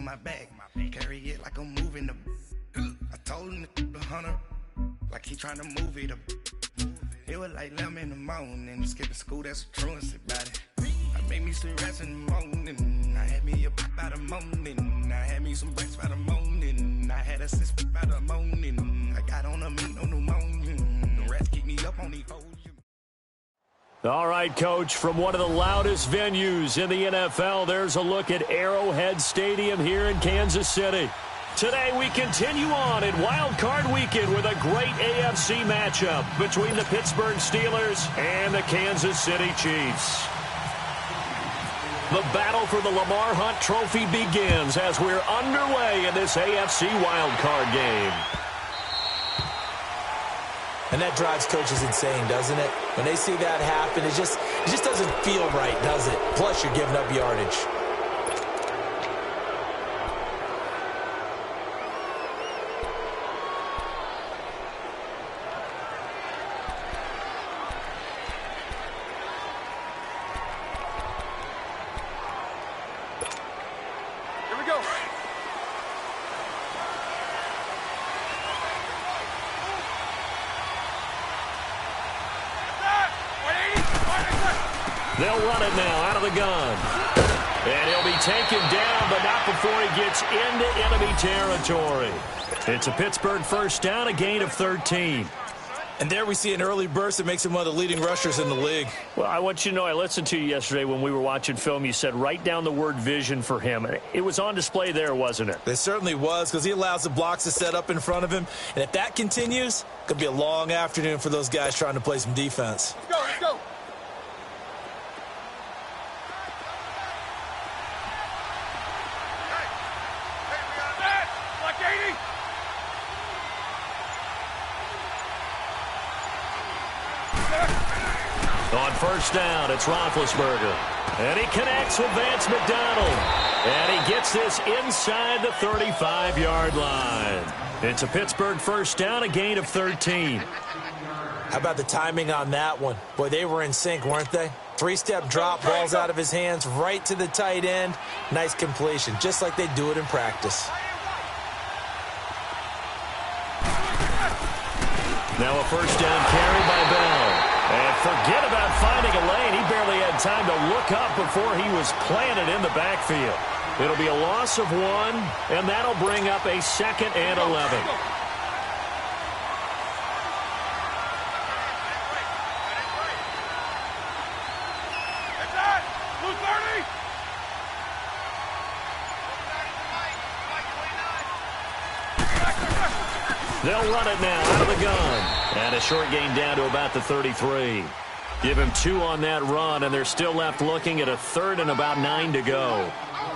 my back. Carry it like I'm moving the. I told him the hunter, like he trying to move it up. It was like 11 in the morning, skipping school, that's a truancy about it. I made me some rest in the morning. I had me a pop by the morning. I had me some breaks by the morning. I had a six by the morning. I got on a meat, no pneumonia. The rats keep me up on these hoes. All right, Coach, from one of the loudest venues in the NFL, there's a look at Arrowhead Stadium here in Kansas City. Today we continue on in Wild Card Weekend with a great AFC matchup between the Pittsburgh Steelers and the Kansas City Chiefs. The battle for the Lamar Hunt Trophy begins as we're underway in this AFC Wild Card game. And that drives coaches insane, doesn't it? When they see that happen, it just doesn't feel right, does it? Plus, you're giving up yardage. They'll run it now out of the gun. And he'll be taken down, but not before he gets into enemy territory. It's a Pittsburgh first down, a gain of 13. And there we see an early burst that makes him one of the leading rushers in the league. Well, I want you to know, I listened to you yesterday when we were watching film. You said write down the word vision for him. It was on display there, wasn't it? It certainly was, because he allows the blocks to set up in front of him. And if that continues, it could be a long afternoon for those guys trying to play some defense. Let's go, let's go. On first down, it's Roethlisberger. And he connects with Vance McDonald. And he gets this inside the 35-yard line. It's a Pittsburgh first down, a gain of 13. How about the timing on that one? Boy, they were in sync, weren't they? Three-step drop, balls out of his hands, right to the tight end. Nice completion, just like they do it in practice. Now a first down carry by Bell. And forget about finding a lane. He barely had time to look up before he was planted in the backfield. It'll be a loss of 1, and that'll bring up a 2nd and 11. They'll run it now out of the gun. And a short gain down to about the 33. Give him 2 on that run, and they're still left looking at a 3rd and about 9 to go.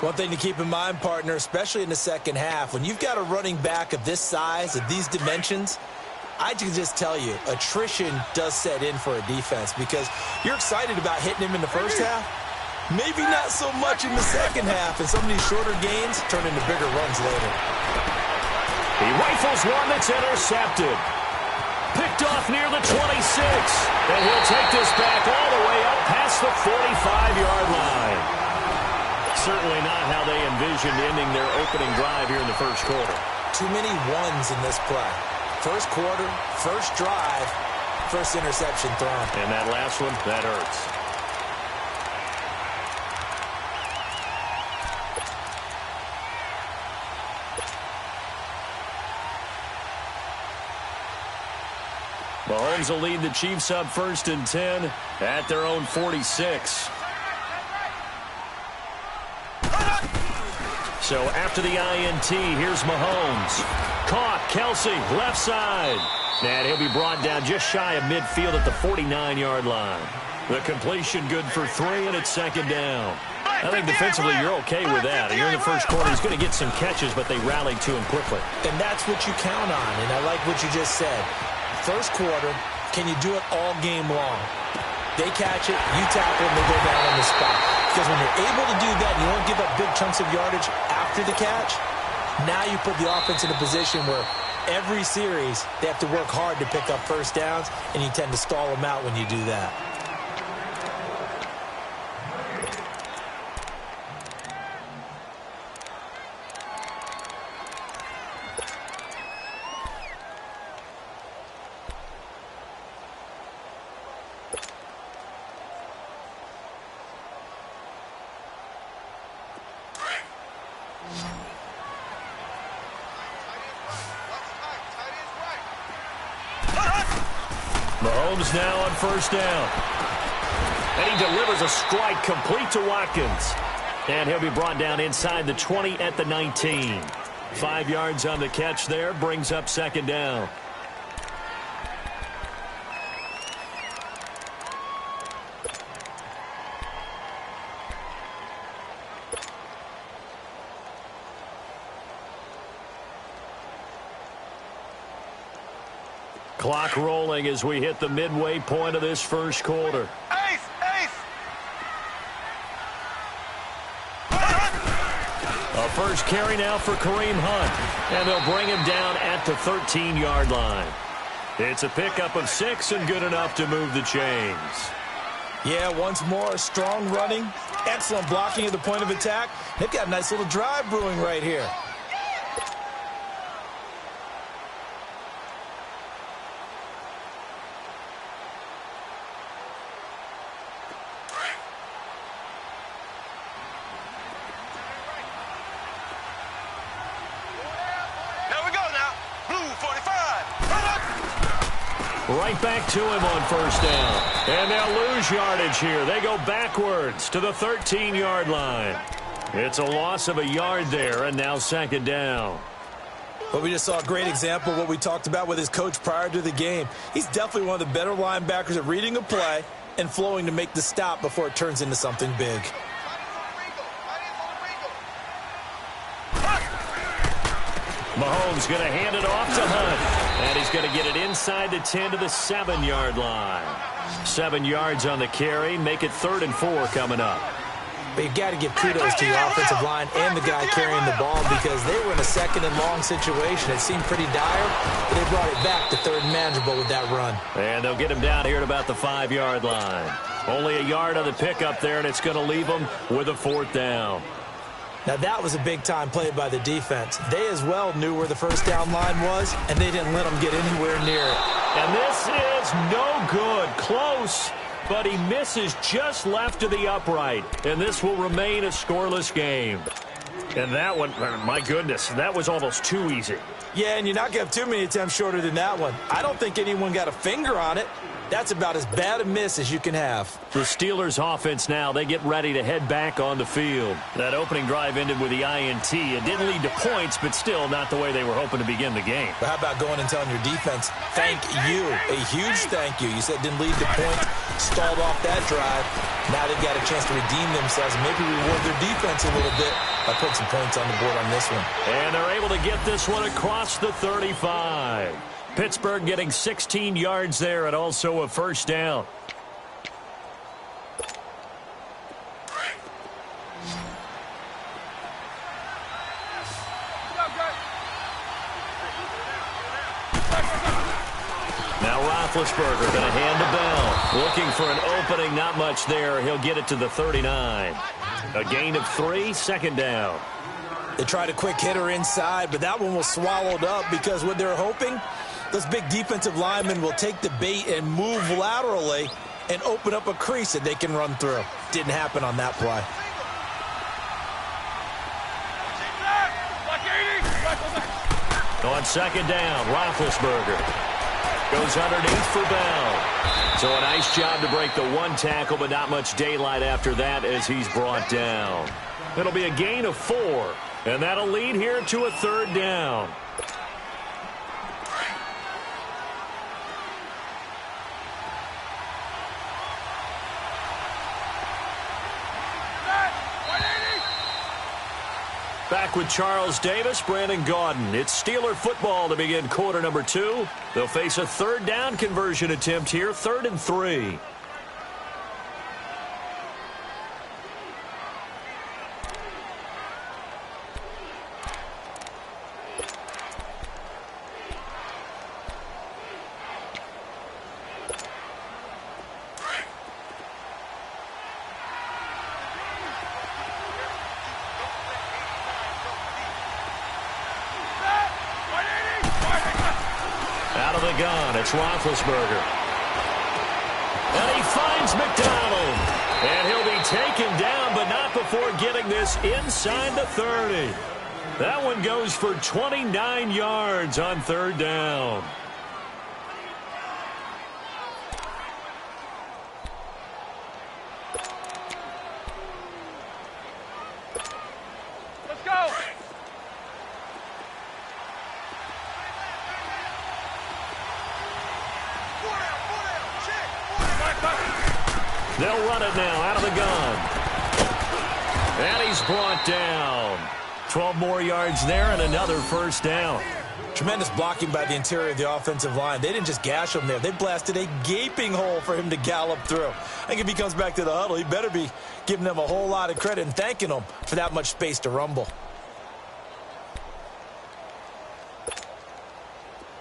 One thing to keep in mind, partner, especially in the second half, when you've got a running back of this size, of these dimensions, I can just tell you, attrition does set in for a defense because you're excited about hitting him in the first half. Maybe not so much in the second half, and some of these shorter gains turn into bigger runs later. He rifles one that's intercepted. Picked off near the 26. And he'll take this back all the way up past the 45-yard line. Certainly not how they envisioned ending their opening drive here in the first quarter. Too many ones in this play. First quarter, first drive, first interception thrown. And that last one, that hurts. Mahomes will lead the Chiefs up 1st and 10 at their own 46. So after the INT, here's Mahomes. Caught, Kelsey, left side. And he'll be brought down just shy of midfield at the 49-yard line. The completion good for 3, and it's 2nd down. I think defensively you're okay with that. Here in the first quarter, he's going to get some catches, but they rallied to him quickly. And that's what you count on, and I like what you just said. First quarter, can you do it all game long? They catch it, you tackle them, they go down on the spot. Because when you're able to do that, and you don't give up big chunks of yardage after the catch, now you put the offense in a position where every series they have to work hard to pick up first downs, and you tend to stall them out when you do that. Mahomes now on first down. And he delivers a strike complete to Watkins. And he'll be brought down inside the 20 at the 19. 5 yards on the catch there, brings up second down. Clock rolling as we hit the midway point of this first quarter. Ace! A first carry now for Kareem Hunt, and they'll bring him down at the 13-yard line. It's a pickup of 6 and good enough to move the chains. Yeah, once more, strong running, excellent blocking at the point of attack. They've got a nice little drive brewing right here. Right back to him on first down. And they'll lose yardage here. They go backwards to the 13-yard line. It's a loss of a yard there, and now second down. But we just saw a great example of what we talked about with his coach prior to the game. He's definitely one of the better linebackers at reading a play and flowing to make the stop before it turns into something big. Mahomes going to hand it off to Hunt. And he's going to get it inside the 10 to the 7-yard line. 7 yards on the carry. Make it 3rd and 4 coming up. But you've got to give kudos to your offensive line and the guy carrying the ball because they were in a 2nd and long situation. It seemed pretty dire, but they brought it back to 3rd and manageable with that run. And they'll get him down here at about the 5-yard line. Only a yard on the pickup there, and it's going to leave them with a 4th down. Now, that was a big-time play by the defense. They as well knew where the first down line was, and they didn't let them get anywhere near it. And this is no good. Close, but he misses just left of the upright. And this will remain a scoreless game. And that one, my goodness, that was almost too easy. Yeah, and you're not going to have too many attempts shorter than that one. I don't think anyone got a finger on it. That's about as bad a miss as you can have. The Steelers offense now, they get ready to head back on the field. That opening drive ended with the INT. It didn't lead to points, but still not the way they were hoping to begin the game. But how about going and telling your defense, thank you, a huge thank you. You said it didn't lead to points, stalled off that drive. Now they've got a chance to redeem themselves and maybe reward their defense a little bit by putting some points on the board on this one. And they're able to get this one across the 35. Pittsburgh getting 16 yards there and also a first down. Now Roethlisberger going to hand the bell. Looking for an opening, not much there. He'll get it to the 39. A gain of 3, second down. They tried a quick hitter inside, but that one was swallowed up because what they're hoping, those big defensive linemen will take the bait and move laterally and open up a crease that they can run through. Didn't happen on that play. On second down, Roethlisberger goes underneath for Bell. So a nice job to break the one tackle, but not much daylight after that as he's brought down. It'll be a gain of 4, and that'll lead here to a third down. Back with Charles Davis, Brandon Gaudin. It's Steeler football to begin quarter number 2. They'll face a third down conversion attempt here, 3rd and 3. Out of the gun, it's Roethlisberger. And he finds McDonald. And he'll be taken down, but not before getting this inside the 30. That one goes for 29 yards on third down. They'll run it now out of the gun. And he's brought down. 12 more yards there and another first down. Tremendous blocking by the interior of the offensive line. They didn't just gash him there. They blasted a gaping hole for him to gallop through. I think if he comes back to the huddle, he better be giving them a whole lot of credit and thanking them for that much space to rumble.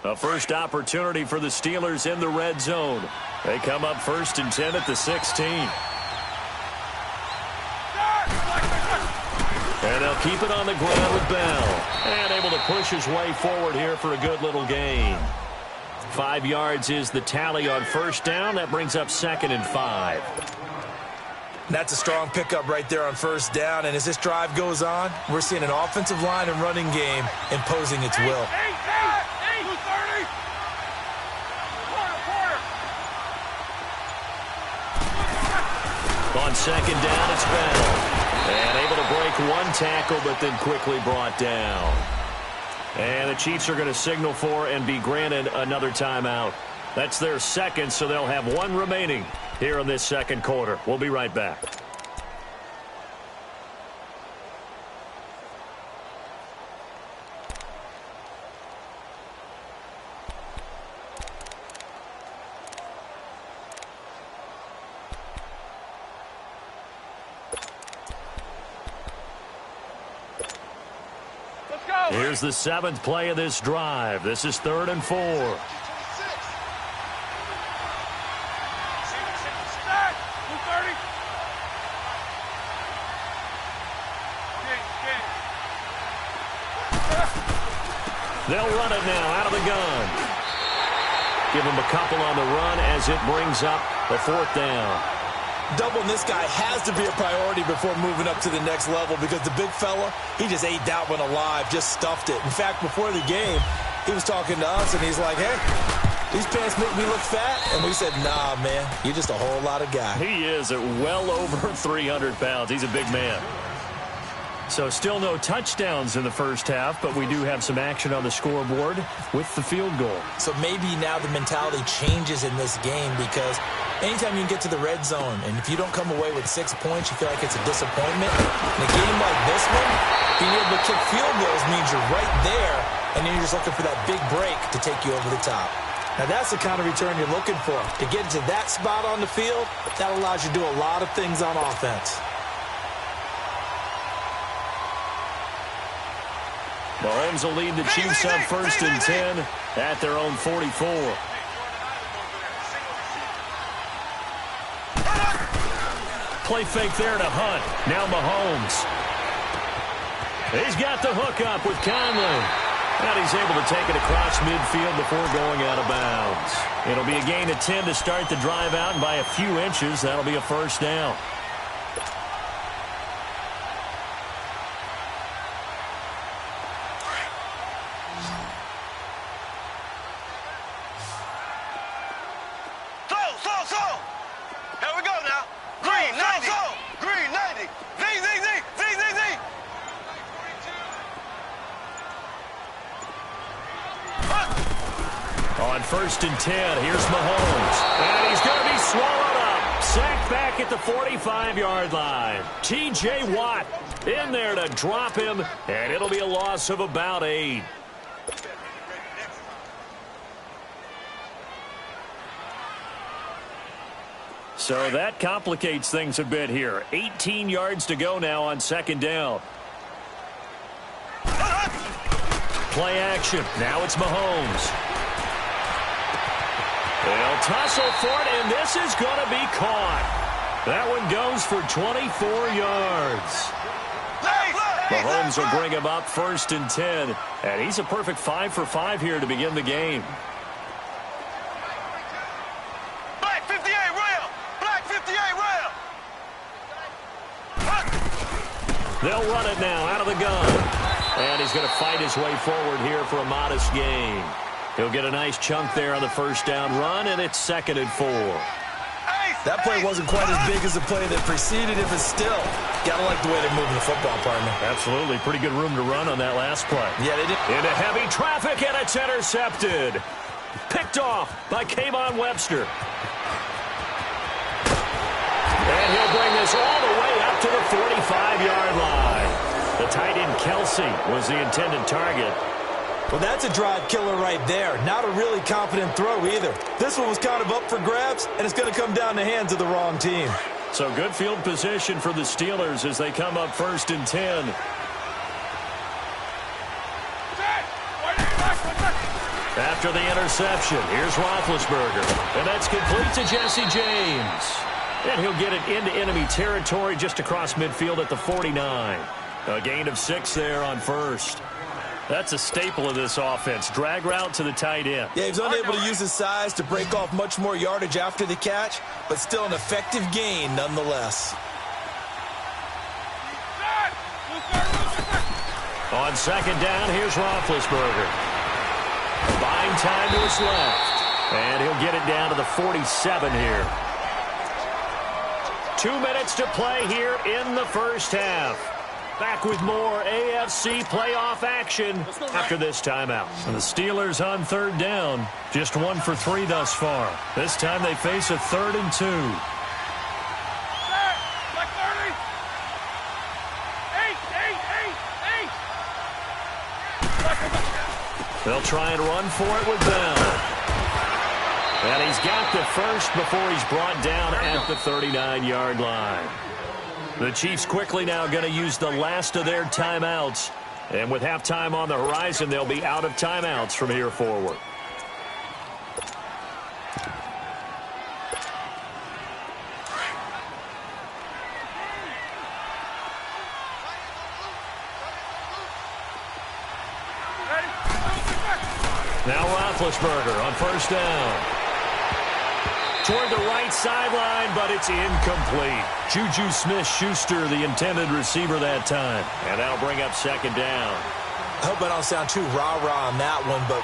A first opportunity for the Steelers in the red zone. They come up 1st and 10 at the 16. And they'll keep it on the ground with Bell. And able to push his way forward here for a good little gain. 5 yards is the tally on first down. That brings up 2nd and 5. That's a strong pickup right there on first down. And as this drive goes on, we're seeing an offensive line and running game imposing its will. On 2nd down, it's Bell. And able to break one tackle, but then quickly brought down. And the Chiefs are going to signal for and be granted another timeout. That's their second, so they'll have one remaining here in this second quarter. We'll be right back. Here's the 7th play of this drive. This is 3rd and 4. They'll run it now out of the gun. Give him a couple on the run as it brings up a 4th down. Doubling this guy has to be a priority before moving up to the next level because the big fella, he just ate that one alive, just stuffed it. In fact, before the game, he was talking to us, and he's like, hey, these pants make me look fat. And we said, nah, man, you're just a whole lot of guy. He is at well over 300 pounds. He's a big man. So still no touchdowns in the first half, but we do have some action on the scoreboard with the field goal. So maybe now the mentality changes in this game because anytime you can get to the red zone, and if you don't come away with 6 points, you feel like it's a disappointment. In a game like this one, being able to kick field goals means you're right there, and then you're just looking for that big break to take you over the top. Now, that's the kind of return you're looking for. To get to that spot on the field, that allows you to do a lot of things on offense. Mahomes will lead the Chiefs up 1st and 10 at their own 44. Play fake there to Hunt. Now Mahomes. He's got the hook up with Conley. And he's able to take it across midfield before going out of bounds. It'll be a gain of 10 to start the drive out, and by a few inches, that'll be a first down. On 1st and 10, here's Mahomes. And he's going to be swallowed up. Sacked back at the 45-yard line. T.J. Watt in there to drop him, and it'll be a loss of about 8. So that complicates things a bit here. 18 yards to go now on 2nd down. Play action. Now it's Mahomes. They'll tussle for it, and this is going to be caught. That one goes for 24 yards. Mahomes will bring him up 1st and 10, and he's a perfect 5 for 5 here to begin the game. Black 58 rail! Black 58 rail! They'll run it now out of the gun. And he's going to fight his way forward here for a modest gain. He'll get a nice chunk there on the first down run, and it's 2nd and 4. That play wasn't quite as big as the play that preceded it, but still, gotta like the way they're moving the football, partner. Absolutely. Pretty good room to run on that last play. Yeah, they did. Into heavy traffic, and it's intercepted. Picked off by Kayvon Webster. And he'll bring this all the way up to the 45-yard line. The tight end Kelsey was the intended target. Well, that's a drive killer right there. Not a really confident throw either. This one was kind of up for grabs, and it's going to come down the hands of the wrong team. So good field position for the Steelers as they come up 1st and 10. After the interception, here's Roethlisberger. And that's complete to Jesse James. And he'll get it into enemy territory just across midfield at the 49. A gain of 6 there on 1st. That's a staple of this offense. Drag route to the tight end. Yeah, he was unable to use his size to break off much more yardage after the catch, but still an effective gain nonetheless. On 2nd down, here's Roethlisberger. Buying time to his left. And he'll get it down to the 47 here. 2 minutes to play here in the first half. Back with more AFC playoff action after this timeout. And the Steelers on 3rd down. Just 1 for 3 thus far. This time they face a 3rd and 2. They'll try and run for it with Bell. And he's got the first before he's brought down at the 39-yard line. The Chiefs quickly now going to use the last of their timeouts. And with halftime on the horizon, they'll be out of timeouts from here forward. Now Roethlisberger on 1st down. Toward the right sideline, but it's incomplete. Juju Smith-Schuster, the intended receiver that time. And that'll bring up 2nd down. I hope I don't sound too rah-rah on that one, but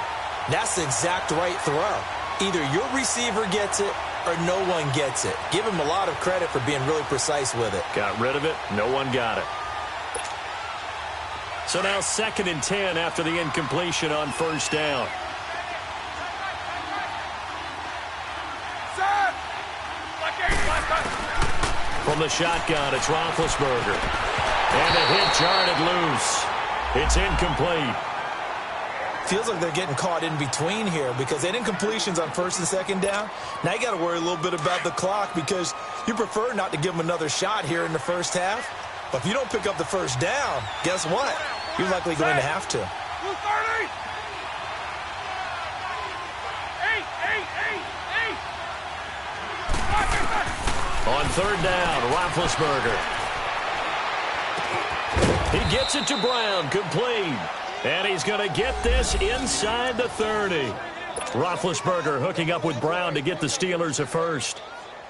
that's the exact right throw. Either your receiver gets it or no one gets it. Give him a lot of credit for being really precise with it. Got rid of it. No one got it. So now 2nd and 10 after the incompletion on 1st down. From the shotgun, it's Roethlisberger. And a hit jarred loose. It's incomplete. Feels like they're getting caught in between here because they didn't completions on 1st and 2nd down. Now you got to worry a little bit about the clock because you prefer not to give them another shot here in the first half. But if you don't pick up the 1st down, guess what? You're likely going to have to. 230. 8. On 3rd down, Roethlisberger. He gets it to Brown, complete. And he's going to get this inside the 30. Roethlisberger hooking up with Brown to get the Steelers a first.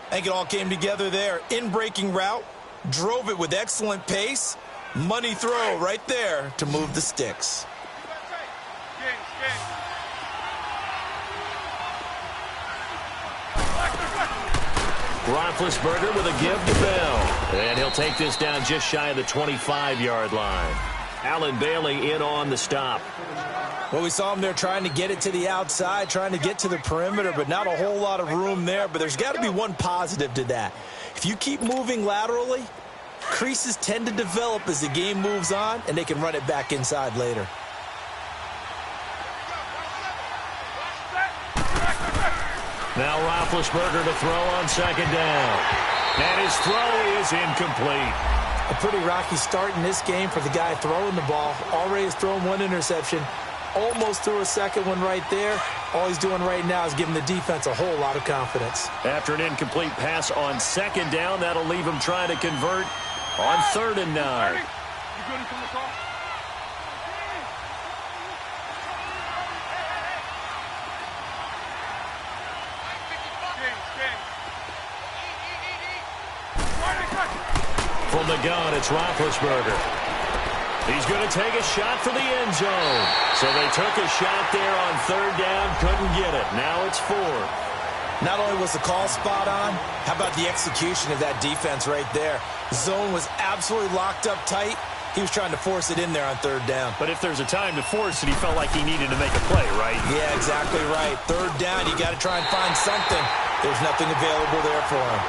I think it all came together there. In-breaking route, drove it with excellent pace. Money throw right there to move the sticks. Roethlisberger with a give to Bell. And he'll take this down just shy of the 25-yard line. Allen Bailey in on the stop. Well, we saw him there trying to get it to the outside, trying to get to the perimeter, but not a whole lot of room there. But there's got to be one positive to that. If you keep moving laterally, creases tend to develop as the game moves on, and they can run it back inside later. Now Roethlisberger to throw on 2nd down. And his throw is incomplete. A pretty rocky start in this game for the guy throwing the ball. Already has thrown one interception. Almost threw a second one right there. All he's doing right now is giving the defense a whole lot of confidence. After an incomplete pass on 2nd down, that'll leave him trying to convert on 3rd and 9. You good from the call? From the gun, it's Roethlisberger. He's going to take a shot for the end zone. So they took a shot there on 3rd down, couldn't get it. Now it's 4th. Not only was the call spot on, how about the execution of that defense right there? Zone was absolutely locked up tight. He was trying to force it in there on 3rd down. But if there's a time to force it, he felt like he needed to make a play, right? Yeah, exactly right. 3rd down, you got to try and find something. There's nothing available there for him.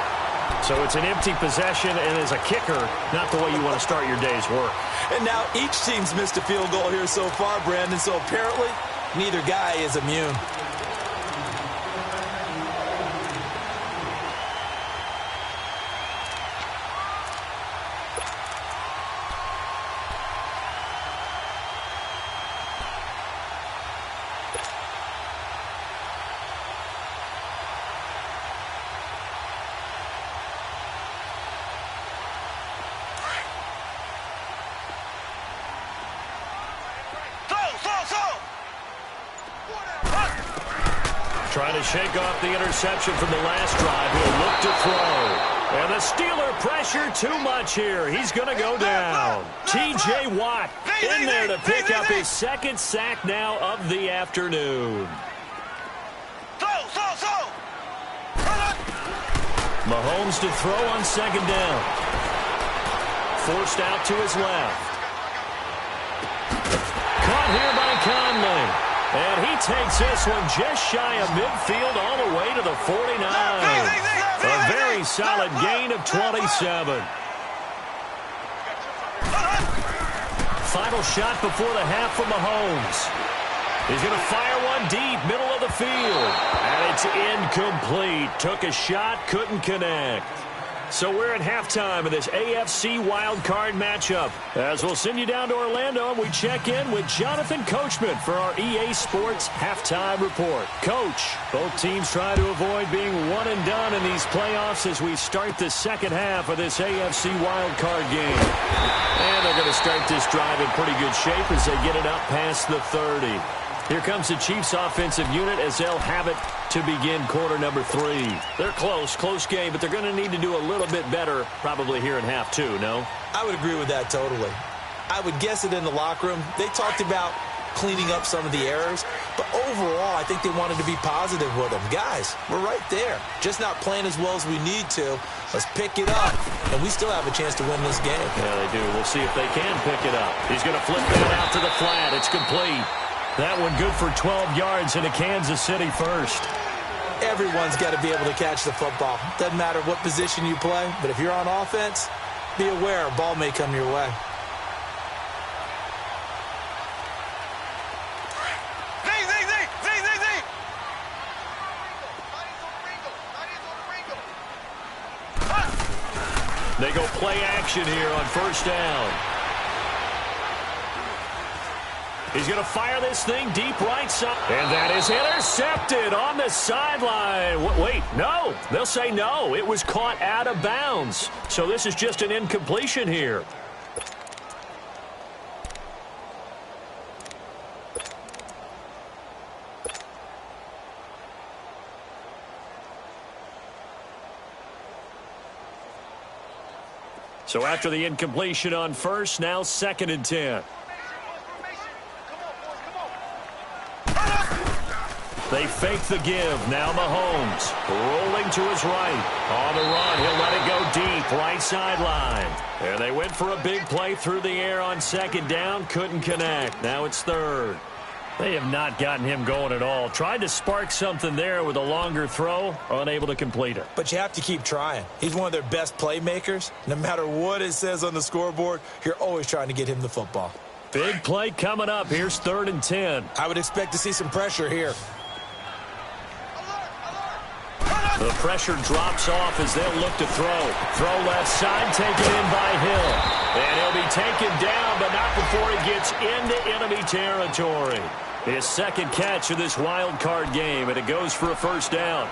So it's an empty possession, and as a kicker, not the way you want to start your day's work. And now each team's missed a field goal here so far, Brandon, so apparently neither guy is immune. Trying to shake off the interception from the last drive. He'll look to throw. And the Steeler pressure too much here. He's going to go down. T.J. Watt in there to pick up his second sack now of the afternoon. Mahomes to throw on second down. Forced out to his left. Caught here by Conley. And he takes this one just shy of midfield all the way to the 49. A very solid gain of 27. Final shot before the half from Mahomes. He's going to fire one deep, middle of the field. And it's incomplete. Took a shot, couldn't connect. So we're at halftime of this AFC wildcard matchup. As we'll send you down to Orlando, and we check in with Jonathan Coachman for our EA Sports Halftime Report. Coach, both teams try to avoid being one and done in these playoffs as we start the second half of this AFC wildcard game. And they're going to start this drive in pretty good shape as they get it up past the 30. Here comes the Chiefs' offensive unit as they'll have it to begin quarter number 3. They're close game, but they're going to need to do a little bit better probably here in half 2, no? I would agree with that totally. I would guess it in the locker room. They talked about cleaning up some of the errors, but overall, I think they wanted to be positive with them. Guys, we're right there. Just not playing as well as we need to. Let's pick it up, and we still have a chance to win this game. Yeah, they do. We'll see if they can pick it up. He's going to flip that out to the flat. It's complete. That one good for 12 yards into Kansas City first. Everyone's got to be able to catch the football. Doesn't matter what position you play, but if you're on offense, be aware a ball may come your way. They go play action here on first down. He's going to fire this thing deep right side. And that is intercepted on the sideline. Wait, no. They'll say no. It was caught out of bounds. So this is just an incompletion here. So after the incompletion on first, now 2nd and 10. They fake the give. Now Mahomes rolling to his right. On the run, he'll let it go deep, right sideline. And they went for a big play through the air on second down. Couldn't connect. Now it's 3rd. They have not gotten him going at all. Tried to spark something there with a longer throw. Unable to complete it. But you have to keep trying. He's one of their best playmakers. No matter what it says on the scoreboard, you're always trying to get him the football. Big play coming up. Here's 3rd and 10. I would expect to see some pressure here. The pressure drops off as they'll look to throw. Throw left side, taken in by Hill. And he'll be taken down, but not before he gets into enemy territory. His 2nd catch of this wild card game, and it goes for a first down.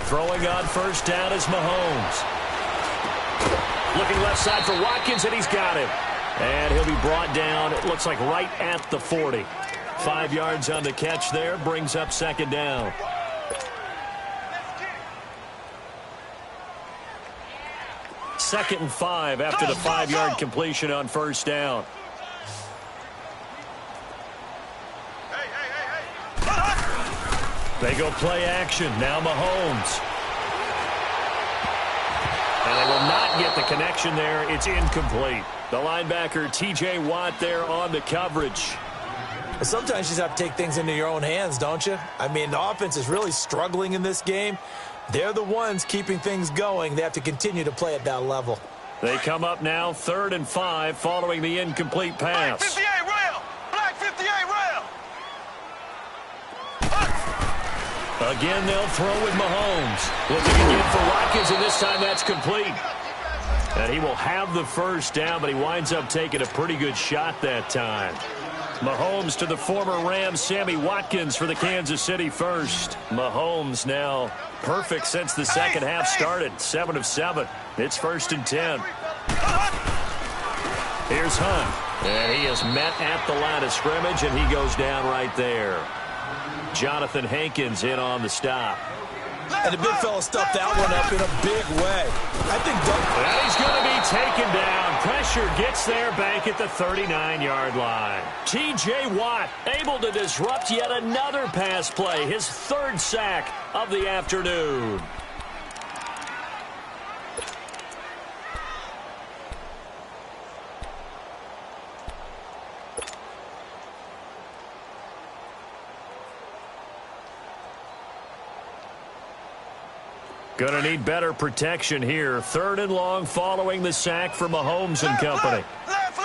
Throwing on first down is Mahomes. Looking left side for Watkins, and he's got him. And he'll be brought down, it looks like right at the 40. 5 yards on the catch there, brings up 2nd down. 2nd and 5 after the 5-yard completion on first down. They go play action. Now Mahomes. And they will not get the connection there. It's incomplete. The linebacker, T.J. Watt, there on the coverage. Well, sometimes you just have to take things into your own hands, don't you? I mean, the offense is really struggling in this game. They're the ones keeping things going. They have to continue to play at that level. They come up now 3rd and 5 following the incomplete pass. Black 58 rail! Black 58 rail! Again, they'll throw with Mahomes. Looking again for Watkins, and this time that's complete. And he will have the first down, but he winds up taking a pretty good shot that time. Mahomes to the former Rams, Sammy Watkins for the Kansas City first. Mahomes now perfect since the second half started. 7 of 7. It's 1st and 10. Here's Hunt. And he is met at the line of scrimmage, and he goes down right there. Jonathan Hankins in on the stop. And the big fella stuffed that one up in a big way. I think and he's going to be taken down. Pressure gets there back at the 39-yard line. T.J. Watt able to disrupt yet another pass play. His 3rd sack of the afternoon. Going to need better protection here. 3rd and long following the sack for Mahomes and company. Left.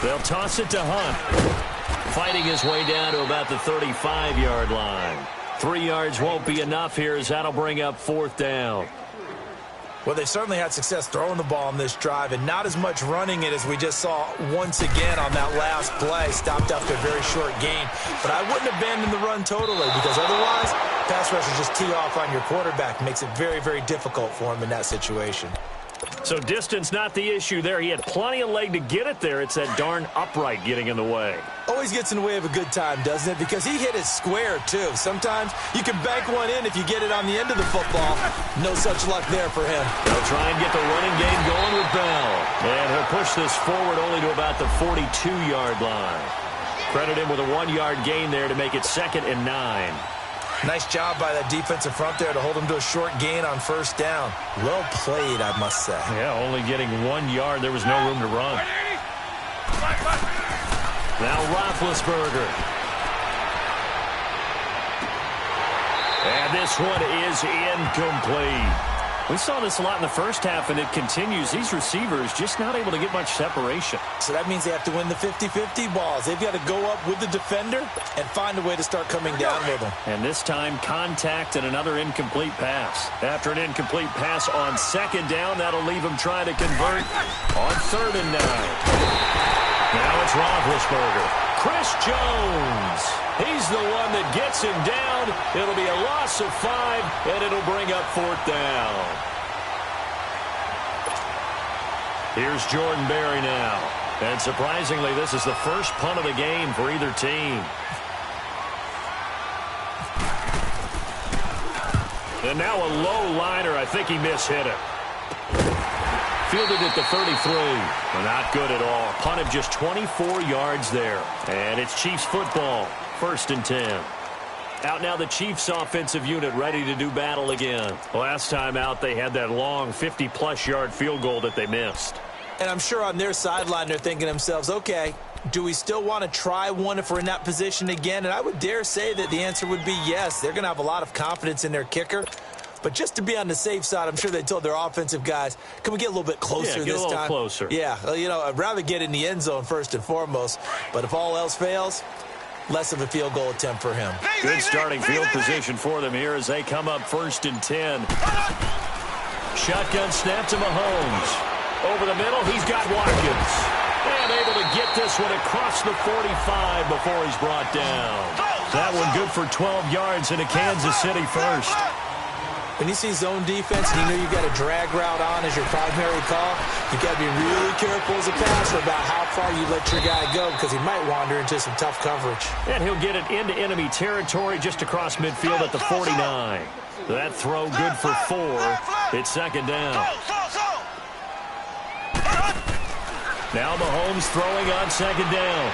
They'll toss it to Hunt. Fighting his way down to about the 35-yard line. 3 yards won't be enough here as that'll bring up 4th down. Well, they certainly had success throwing the ball on this drive and not as much running it as we just saw once again on that last play. Stopped after a very short gain. But I wouldn't abandon the run totally because otherwise, pass rushers just tee off on your quarterback. Makes it very, very difficult for him in that situation. So distance not the issue there. He had plenty of leg to get it there. It's that darn upright getting in the way. Always gets in the way of a good time, doesn't it? Because he hit it square, too. Sometimes you can bank one in if you get it on the end of the football. No such luck there for him. They'll try and get the running game going with Bell. And he'll push this forward only to about the 42-yard line. Credit him with a 1-yard gain there to make it 2nd and 9. Nice job by that defensive front there to hold him to a short gain on first down. Well played, I must say. Yeah, only getting 1 yard. There was no room to run. Now Roethlisberger. And this one is incomplete. We saw this a lot in the first half, and it continues. These receivers just not able to get much separation. So that means they have to win the 50-50 balls. They've got to go up with the defender and find a way to start coming down with them. And this time, contact and another incomplete pass. After an incomplete pass on 2nd down, that'll leave him trying to convert on 3rd and 9. Now it's Roethlisberger. Chris Jones. He's the one that gets him down. It'll be a loss of 5, and it'll bring up 4th down. Here's Jordan Berry now. And surprisingly, this is the first punt of the game for either team. And now a low liner. I think he mishit it. Fielded at the 33. Well, not good at all. Punt of just 24 yards there. And it's Chiefs football. 1st and 10. Out now the Chiefs offensive unit ready to do battle again. Last time out they had that long 50-plus yard field goal that they missed. And I'm sure on their sideline they're thinking to themselves, okay, do we still want to try one if we're in that position again? And I would dare say that the answer would be yes. They're going to have a lot of confidence in their kicker. But just to be on the safe side, I'm sure they told their offensive guys, can we get a little bit closer this time? Yeah, get a little closer. Yeah, well, you know, I'd rather get in the end zone first and foremost. But if all else fails, less of a field goal attempt for him. Good starting field position for them here as they come up 1st and 10. Shotgun snap to Mahomes. Over the middle, he's got Watkins. And able to get this one across the 45 before he's brought down. That one good for 12 yards in a Kansas City first. When you see zone defense and you know you've got a drag route on as your primary call, you've got to be really careful as a passer about how far you let your guy go because he might wander into some tough coverage. And he'll get it into enemy territory just across midfield at the 49. That throw good for 4. It's second down. Now Mahomes throwing on second down.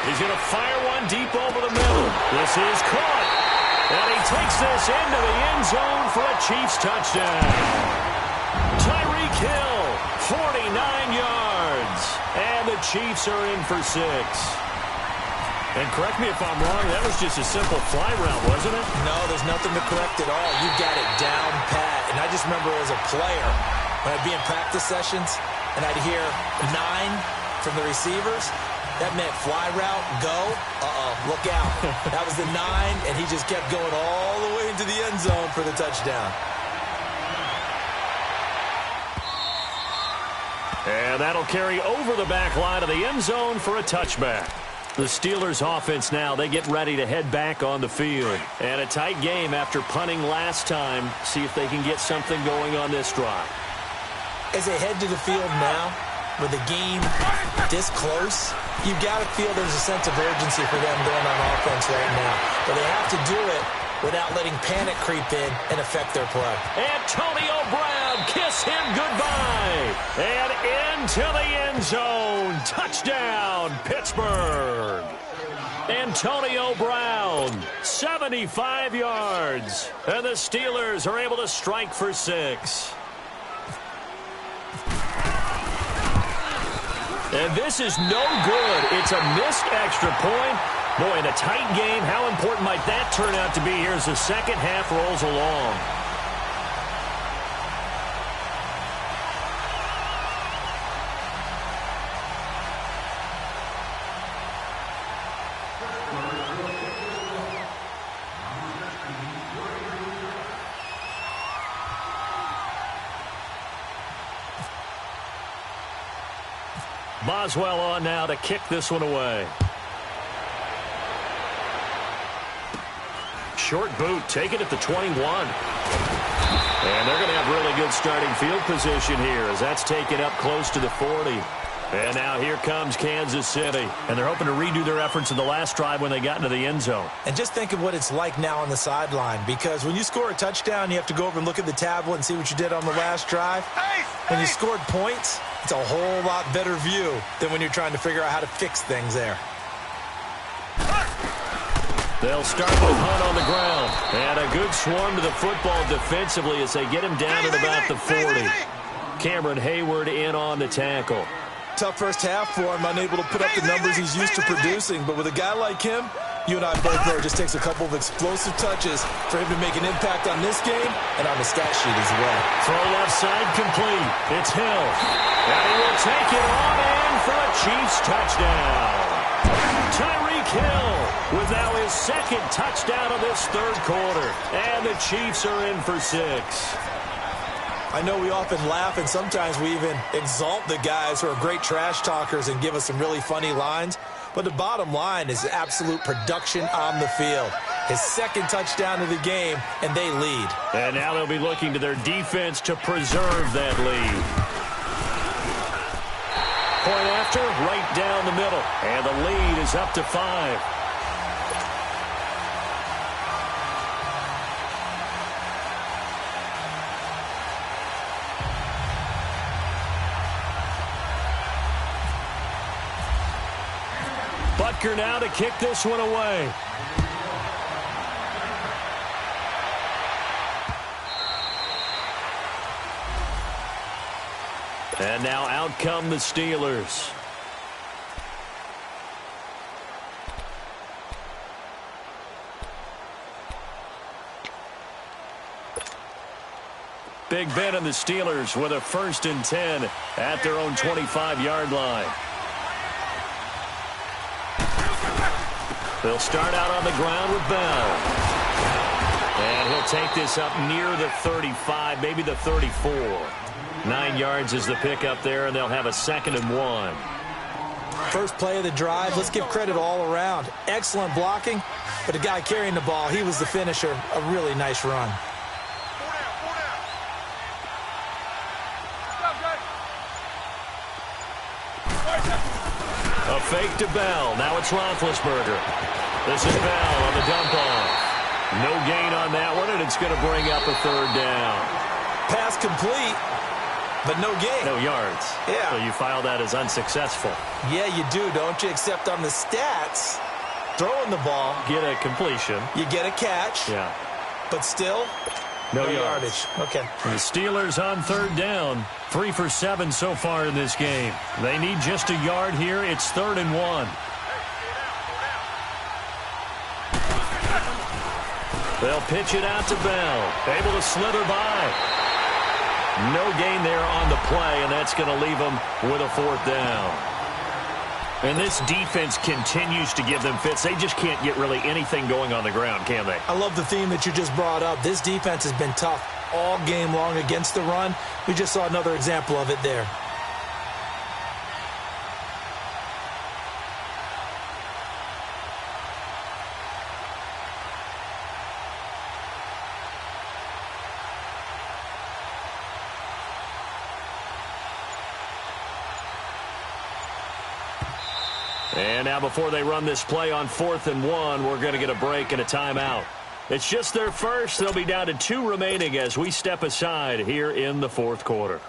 He's going to fire one deep over the middle. This is caught. And he takes this into the end zone for a Chiefs touchdown. Tyreek Hill, 49 yards. And the Chiefs are in for 6. And correct me if I'm wrong, that was just a simple fly route, wasn't it? No, there's nothing to correct at all. You got it down pat. And I just remember as a player, when I'd be in practice sessions, and I'd hear 9 from the receivers, that meant fly route, go, look out. That was the 9, and he just kept going all the way into the end zone for the touchdown. And that'll carry over the back line of the end zone for a touchback. The Steelers offense now, they get ready to head back on the field. And a tight game after punting last time. See if they can get something going on this drive. As they head to the field now, with the game this close, you've got to feel there's a sense of urgency for them going on offense right now. But they have to do it without letting panic creep in and affect their play. Antonio Brown, kiss him goodbye. And into the end zone. Touchdown, Pittsburgh. Antonio Brown, 75 yards. And the Steelers are able to strike for 6. And this is no good. It's a missed extra point. Boy, in a tight game, how important might that turn out to be here as the second half rolls along? Boswell on now to kick this one away. Short boot, take it at the 21. And they're going to have really good starting field position here as that's taken up close to the 40. And now here comes Kansas City. And they're hoping to redo their efforts in the last drive when they got into the end zone. And just think of what it's like now on the sideline, because when you score a touchdown, you have to go over and look at the tablet and see what you did on the last drive. When you scored points, it's a whole lot better view than when you're trying to figure out how to fix things there. They'll start with Hunt on the ground. And a good swarm to the football defensively as they get him down at about the 40. Cameron Hayward in on the tackle. Tough first half for him, unable to put up the numbers he's used to producing. But with a guy like him, you and I both know it just takes a couple of explosive touches for him to make an impact on this game and on the stat sheet as well. Throw left side complete. It's Hill. And he will take it on in for a Chiefs touchdown. Tyreek Hill with now his second touchdown of this third quarter. And the Chiefs are in for 6. I know we often laugh and sometimes we even exalt the guys who are great trash talkers and give us some really funny lines. But the bottom line is absolute production on the field. His second touchdown of the game, and they lead. And now they'll be looking to their defense to preserve that lead. Point after, right down the middle. And the lead is up to 5. Butker now to kick this one away. And now out come the Steelers. Big Ben and the Steelers with a 1st and 10 at their own 25-yard line. They'll start out on the ground with Bell. And he'll take this up near the 35, maybe the 34. 9 yards is the pickup there, and they'll have a 2nd and 1. First play of the drive, let's give credit all around. Excellent blocking, but the guy carrying the ball, he was the finisher. A really nice run. fake to Bell. Now it's Roethlisberger. This is Bell on the dump off. No gain on that one, and it's going to bring up a third down. Pass complete, but no gain. No yards. Yeah. So you file that as unsuccessful. Yeah, you do, don't you? Except on the stats, throwing the ball. Get a completion. You get a catch. Yeah. But still, no yardage. Okay. And the Steelers on third down. 3 for 7 so far in this game. They need just a yard here. It's 3rd and 1. They'll pitch it out to Bell. Able to slither by. No gain there on the play, and that's going to leave them with a 4th down. And this defense continues to give them fits. They just can't get really anything going on the ground, can they? I love the theme that you just brought up. This defense has been tough all game long against the run. We just saw another example of it there. And now before they run this play on 4th and 1, we're going to get a break and a timeout. It's just their first. They'll be down to 2 remaining as we step aside here in the 4th quarter.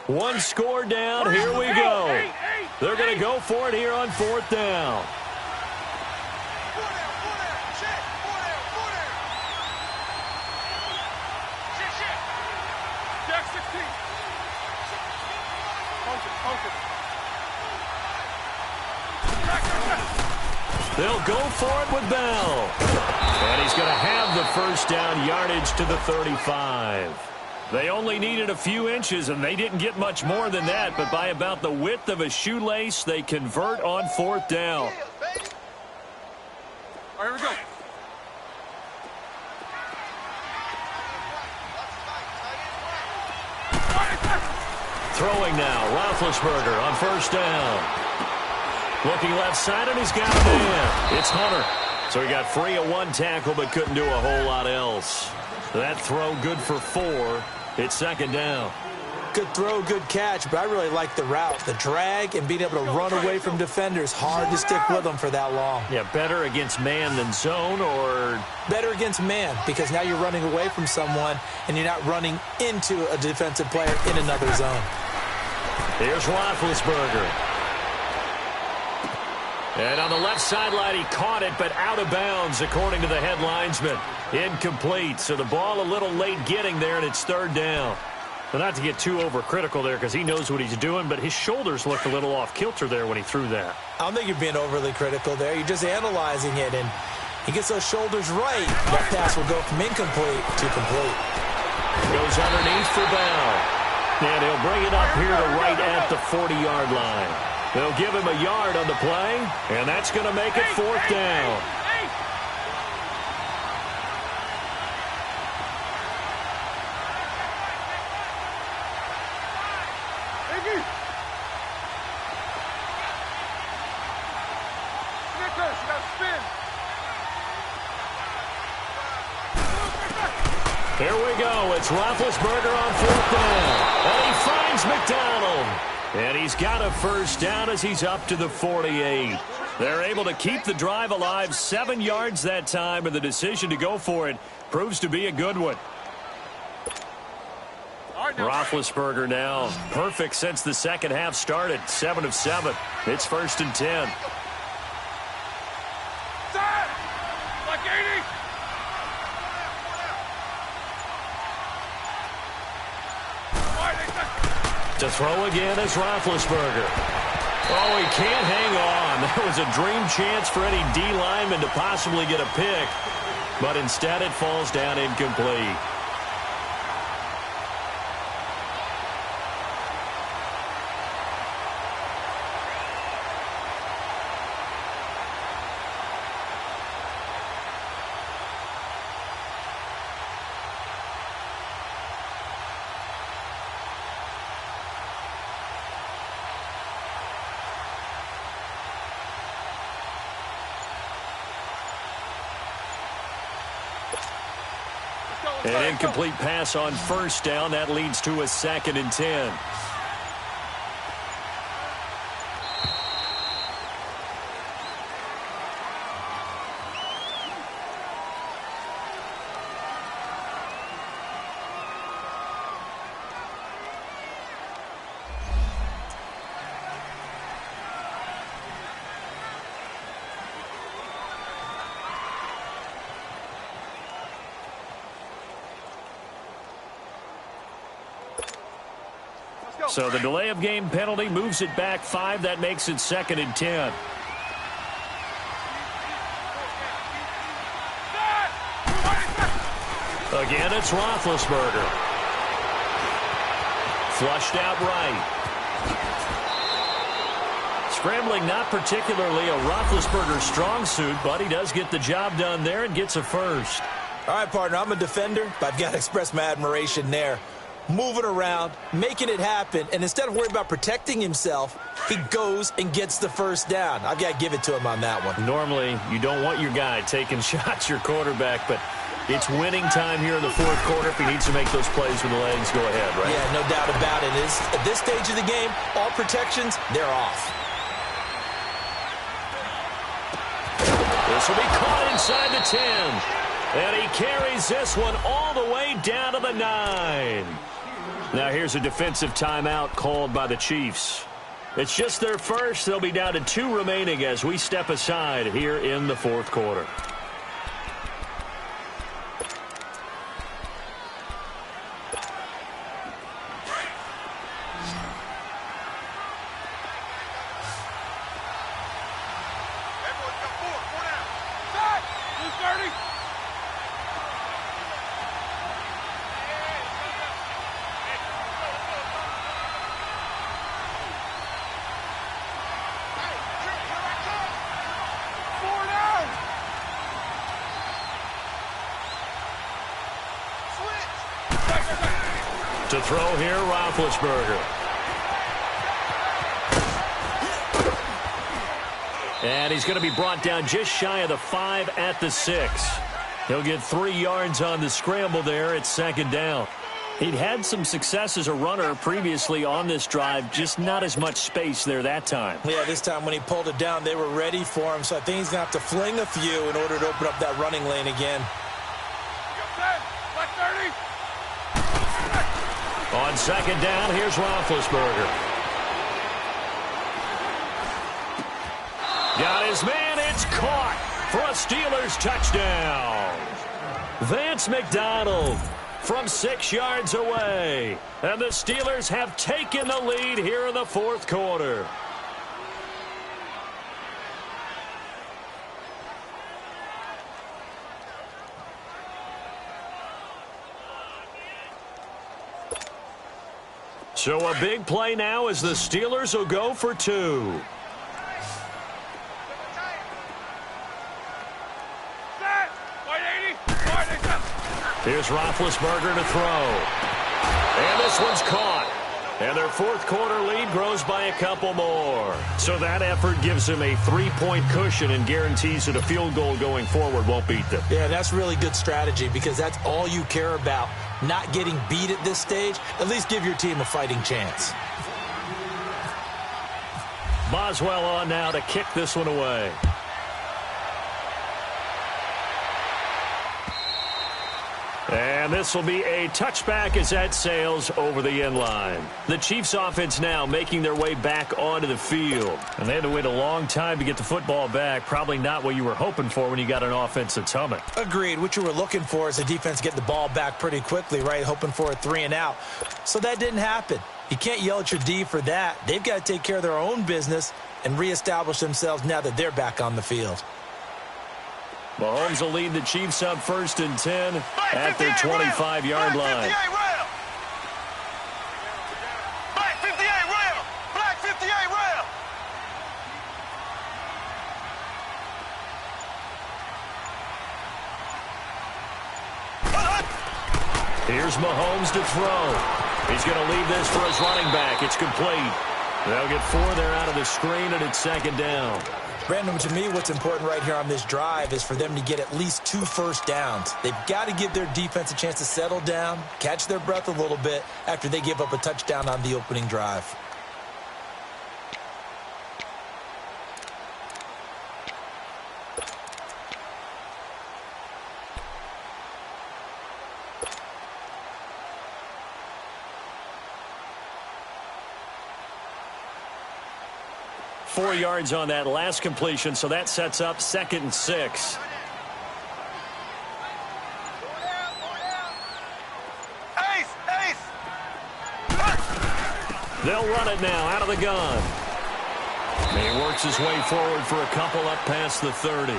One score down. Here we go. They're going to go for it here on 4th down. They'll go for it with Bell. And he's going to have the first down, yardage to the 35. They only needed a few inches, and they didn't get much more than that. But by about the width of a shoelace, they convert on 4th down. All right, here we go. Throwing now, Roethlisberger on 1st down. Looking left side, and he's got a man. It's Hunter. So he got free of 1 tackle, but couldn't do a whole lot else. That throw good for 4. It's 2nd down. Good throw, good catch, but I really like the route. The drag and being able to run away from defenders. Hard to stick with them for that long. Yeah, better against man than zone, or? Better against man, because now you're running away from someone and you're not running into a defensive player in another zone. Here's Roethlisberger. And on the left sideline, he caught it, but out of bounds, according to the head linesman. Incomplete, so the ball a little late getting there, and it's 3rd down. But not to get too overcritical there, because he knows what he's doing, but his shoulders looked a little off kilter there when he threw that. I don't think you're being overly critical there. You're just analyzing it, and he gets those shoulders right. That pass will go from incomplete to complete. Goes underneath for Bell. And he'll bring it up here to right at the 40-yard line. They'll give him a yard on the play, and that's going to make it 4th down. Here we go. It's Roethlisberger on 4th down. And he finds McDonald. And he's got a first down as he's up to the 48. They're able to keep the drive alive, 7 yards that time, and the decision to go for it proves to be a good one. Roethlisberger now perfect since the second half started, 7 of 7. It's 1st and 10. Like 80. To throw again is Roethlisberger. Oh, he can't hang on. That was a dream chance for any D lineman to possibly get a pick, but instead it falls down incomplete. An incomplete pass on first down. That leads to a 2nd and 10. So the delay of game penalty moves it back 5. That makes it 2nd and 10. Again, it's Roethlisberger. Flushed out right. Scrambling, not particularly a Roethlisberger strong suit, but he does get the job done there and gets a first. All right, partner, I'm a defender, but I've got to express my admiration there. Moving around, making it happen, and instead of worrying about protecting himself, he goes and gets the first down. I've got to give it to him on that one. Normally, you don't want your guy taking shots, your quarterback, but it's winning time here in the 4th quarter. If he needs to make those plays with the legs, go ahead, right? Yeah, no doubt about it. At this stage of the game, all protections, they're off. This will be caught inside the 10. And he carries this one all the way down to the 9. Now here's a defensive timeout called by the Chiefs. It's just their first. They'll be down to 2 remaining as we step aside here in the 4th quarter. To throw here, Roethlisberger. And he's going to be brought down just shy of the 5 at the 6. He'll get 3 yards on the scramble there at 2nd down. He'd had some success as a runner previously on this drive, just not as much space there that time. Yeah, this time when he pulled it down, they were ready for him, so I think he's going to have to fling a few in order to open up that running lane again. On 2nd down, here's Roethlisberger. Got his man, it's caught for a Steelers touchdown. Vance McDonald from 6 yards away. And the Steelers have taken the lead here in the 4th quarter. So a big play now as the Steelers will go for 2. Here's Roethlisberger to throw. And this one's caught. And their 4th quarter lead grows by a couple more. So that effort gives them a 3-point cushion and guarantees that a field goal going forward won't beat them. Yeah, that's really good strategy because that's all you care about. Not getting beat at this stage. At least give your team a fighting chance. Boswell on now to kick this one away. And this will be a touchback as that sails over the end line. The Chiefs offense now making their way back onto the field. And they had to wait a long time to get the football back. Probably not what you were hoping for when you got an offense that's humming. Agreed. What you were looking for is the defense get the ball back pretty quickly, right? Hoping for a 3 and out. So that didn't happen. You can't yell at your D for that. They've got to take care of their own business and reestablish themselves now that they're back on the field. Mahomes will lead the Chiefs up 1st and 10 at their 25-yard line. Black 58 rail. Black 58 rail. Here's Mahomes to throw. He's going to leave this for his running back. It's complete. They'll get 4 there out of the screen, and it's 2nd down. Brandon, to me, what's important right here on this drive is for them to get at least 2 first downs. They've got to give their defense a chance to settle down, catch their breath a little bit after they give up a touchdown on the opening drive. Four yards on that last completion, so that sets up 2nd and 6. They'll run it now out of the gun. He works his way forward for a couple up past the 30.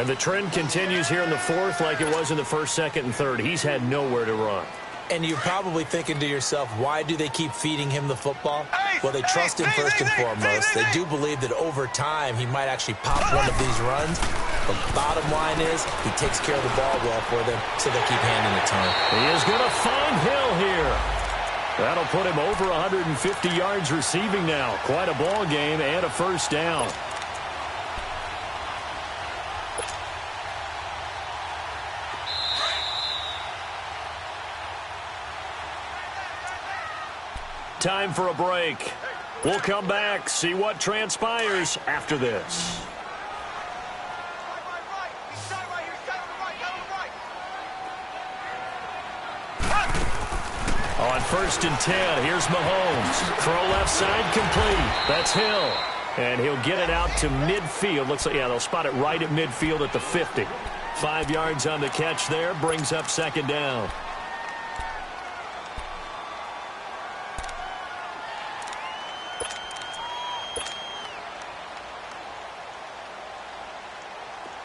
And the trend continues here in the 4th like it was in the 1st, 2nd, and 3rd. He's had nowhere to run. And you're probably thinking to yourself, why do they keep feeding him the football? Well, they trust him first and foremost. They do believe that over time he might actually pop one of these runs. The bottom line is he takes care of the ball well for them, so they keep handing it to him. He is going to find Hill here. That'll put him over 150 yards receiving now. Quite a ball game and a first down. Time for a break. We'll come back, see what transpires after this. On 1st and 10, here's Mahomes. Throw left side complete. That's Hill. And he'll get it out to midfield. Looks like, yeah, they'll spot it right at midfield at the 50. 5 yards on the catch there. Brings up 2nd down.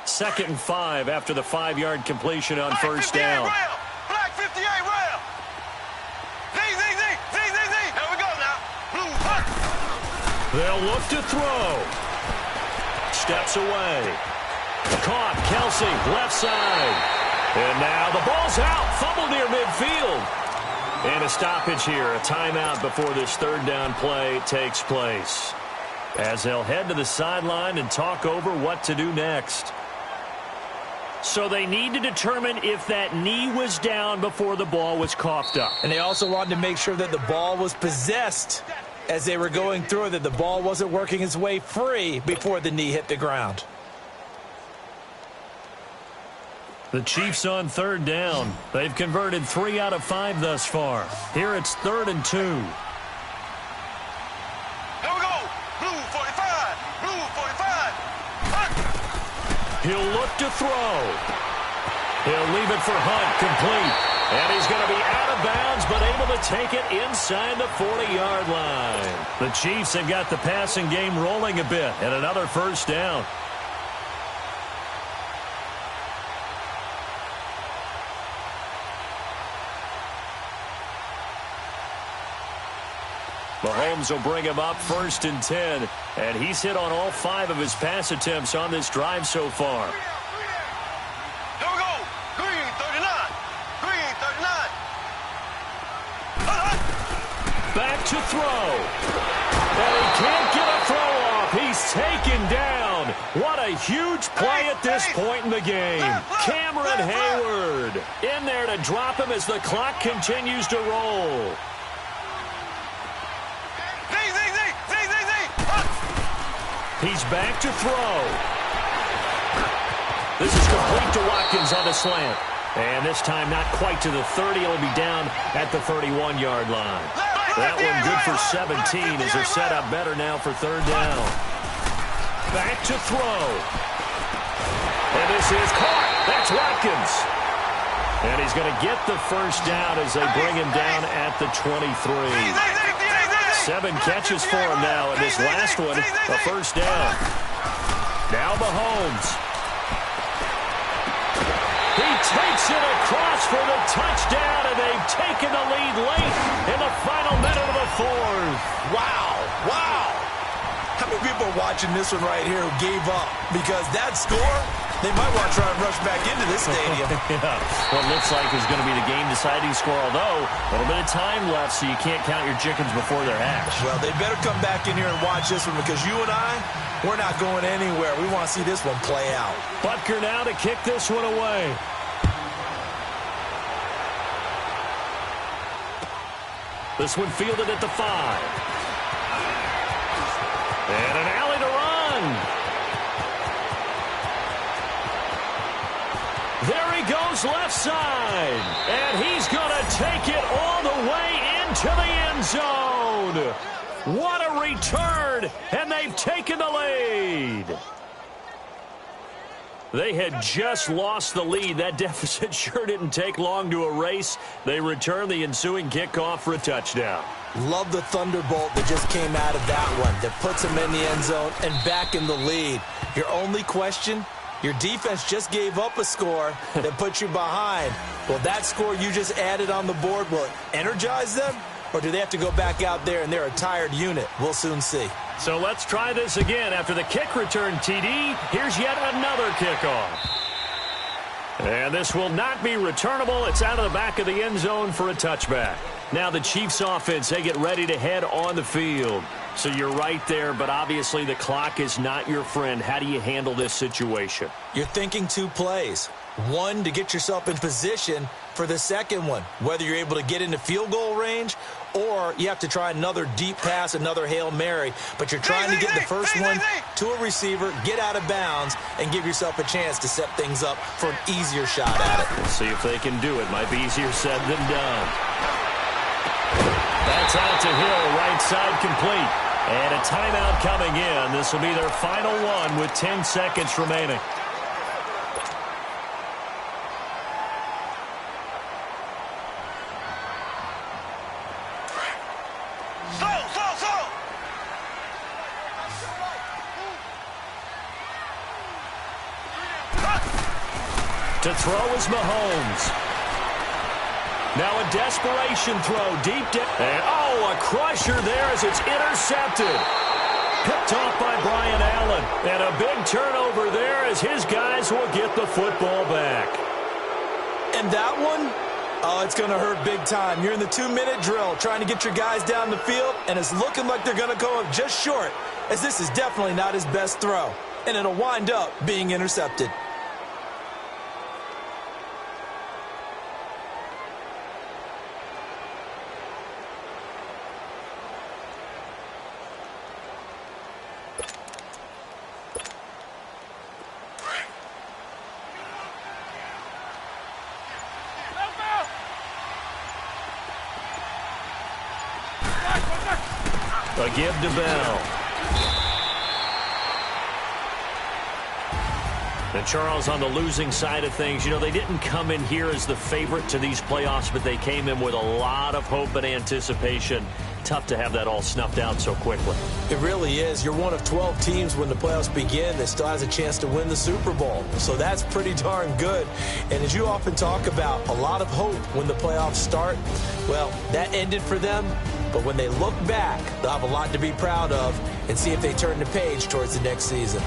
Second and 5 after the 5-yard completion on first down. Black 58 rail. Z. Here we go now. Blue. They'll look to throw. Steps away. Caught. Kelsey, left side. And now the ball's out. Fumble near midfield. And a stoppage here. A timeout before this 3rd down play takes place. As they'll head to the sideline and talk over what to do next. So they need to determine if that knee was down before the ball was coughed up. And they also wanted to make sure that the ball was possessed as they were going through it, that the ball wasn't working its way free before the knee hit the ground. The Chiefs on 3rd down. They've converted 3 out of 5 thus far. Here it's 3rd and 2. Here we go. Blue 45. Blue 45. He'll look to throw. He'll leave it for Hunt, complete. And he's going to be out of bounds, but able to take it inside the 40-yard line. The Chiefs have got the passing game rolling a bit, and another first down. Mahomes will bring him up 1st and 10, and he's hit on all 5 of his pass attempts on this drive so far. Here we go. Green 39. Green 39. Back to throw. And he can't get a throw off. He's taken down. What a huge play at this point in the game. Cameron Hayward in there to drop him as the clock continues to roll. He's back to throw. This is complete to Watkins on the slant. And this time not quite to the 30. It'll be down at the 31-yard line. That one good for 17 as they're set up better now for 3rd down. Back to throw. And this is caught. That's Watkins. And he's going to get the first down as they bring him down at the 23. 7 catches for him now, and this last one, a first down. Now Mahomes. He takes it across for the touchdown, and they've taken the lead late in the final minute of the 4th. Wow. How many people are watching this one right here who gave up? Because that score They might want to try and rush back into this stadium. Yeah, what looks like is going to be the game-deciding score, although a little bit of time left, so you can't count your chickens before they're hatched. Well, they better come back in here and watch this one, because you and I, we're not going anywhere. We want to see this one play out. Butker now to kick this one away. This one fielded at the 5. And an alley to run. There he goes left side. And he's going to take it all the way into the end zone. What a return. And they've taken the lead. They had just lost the lead. That deficit sure didn't take long to erase. They return the ensuing kickoff for a touchdown. Love the thunderbolt that just came out of that one, that puts them in the end zone and back in the lead. Your only question, your defense just gave up a score that put you behind. Well, that score you just added on the board, will it energize them? Or do they have to go back out there and they're a tired unit? We'll soon see. So let's try this again. After the kick return TD, here's yet another kickoff. And this will not be returnable. It's out of the back of the end zone for a touchback. Now the Chiefs offense, they get ready to head on the field. So you're right there, but obviously the clock is not your friend. How do you handle this situation? You're thinking 2 plays. One, to get yourself in position for the second one, whether you're able to get into field goal range or you have to try another deep pass, another Hail Mary. But you're trying to get the first one to a receiver, get out of bounds, and give yourself a chance to set things up for an easier shot at it. We'll see if they can do it. Might be easier said than done. That's out to Hill, right side complete. And a timeout coming in. This will be their final one with 10 seconds remaining. To throw is Mahomes. Now a desperation throw deep down. And a crusher there as it's intercepted. Picked off by Brian Allen. And a big turnover there as his guys will get the football back. And that one, it's going to hurt big time. You're in the 2-minute drill trying to get your guys down the field, and it's looking like they're going to go up just short, as this is definitely not his best throw. And it'll wind up being intercepted. A give to Bell. And Charles, on the losing side of things, you know, they didn't come in here as the favorite to these playoffs, but they came in with a lot of hope and anticipation. Tough to have that all snuffed out so quickly. It really is. You're one of 12 teams when the playoffs begin that still has a chance to win the Super Bowl. So that's pretty darn good. And as you often talk about, a lot of hope when the playoffs start. Well, that ended for them. But when they look back, they'll have a lot to be proud of and see if they turn the page towards the next season.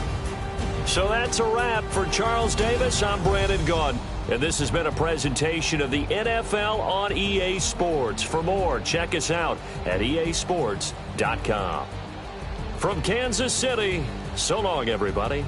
So that's a wrap for Charles Davis. I'm Brandon Gaudin. And this has been a presentation of the NFL on EA Sports. For more, check us out at easports.com. From Kansas City, so long, everybody.